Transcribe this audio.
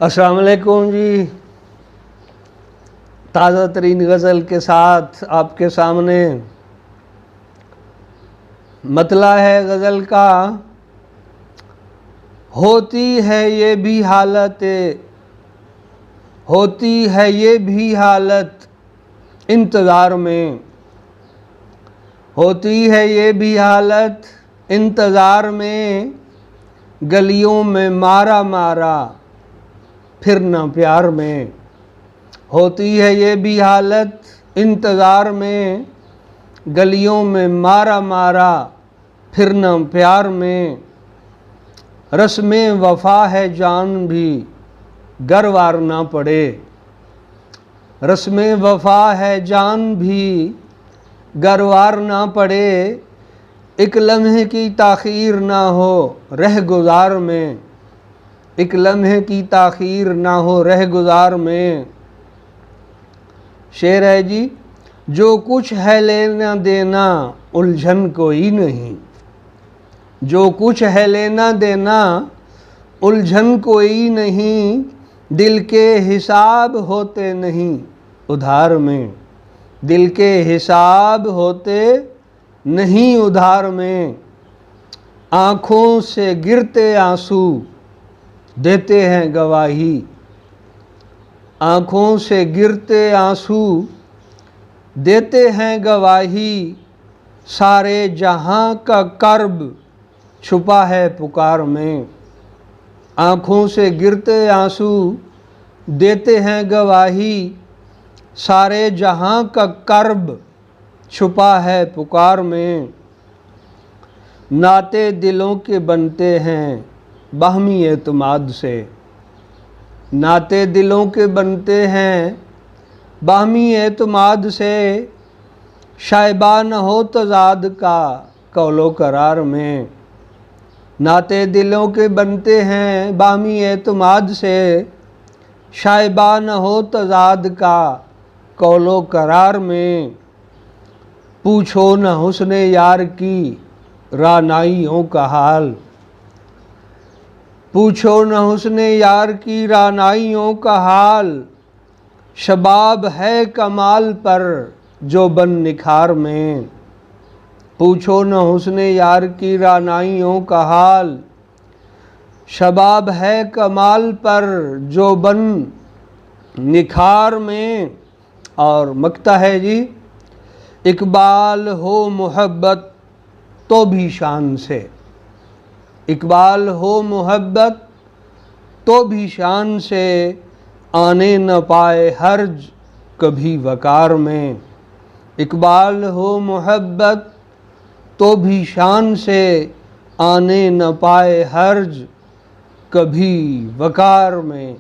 अस्सलाम वालेकुम जी। ताज़ा तरीन गज़ल के साथ आपके सामने मतला है गज़ल का। होती है ये भी हालत, होती है ये भी हालत इंतज़ार में, होती है ये भी हालत इंतज़ार में। गलियों में मारा मारा फिरना प्यार में, होती है ये भी हालत इंतज़ार में। गलियों में मारा मारा फिरना प्यार में। रस्में वफ़ा है जान भी गरवार ना पड़े, रस्में वफ़ा है जान भी गरवार ना पड़े। एक लम्हे की ताख़ीर ना हो रह गुज़ार में, एक लम्हे की ताख़ीर ना हो रह गुज़ार में। शेर है जी। जो कुछ है लेना देना उलझन कोई नहीं, जो कुछ है लेना देना उलझन कोई नहीं। दिल के हिसाब होते नहीं उधार में, दिल के हिसाब होते नहीं उधार में। आँखों से गिरते आंसू देते हैं गवाही, आँखों से गिरते आंसू देते हैं गवाही। सारे जहां का कर्ब छुपा है पुकार में, आँखों से गिरते आंसू देते हैं गवाही। सारे जहां का कर्ब छुपा है पुकार में। नाते दिलों के बनते हैं बाहमी एतमाद से, नाते दिलों के बनते हैं बाहमी एतमाद से। शायबा न हो तज़ाद का कौलो करार में, नाते दिलों के बनते हैं बाहमी एतमाद से। शायबा न हो तज़ाद का कौलो करार में। पूछो न हुस्ने यार की रानाइयों का हाल, पूछो न हुस्ने यार की रानाइयों का हाल। शबाब है कमाल पर जो बन निखार में, पूछो न हुस्ने यार की रानाइयों का हाल। शबाब है कमाल पर जो बन निखार में। और मक्ता है जी। इकबाल हो मोहब्बत तो भी शान से, इकबाल हो मोहब्बत तो भी शान से। आने न पाए हर्ज कभी वकार में, इकबाल हो मोहब्बत तो भी शान से। आने न पाए हर्ज कभी वकार में।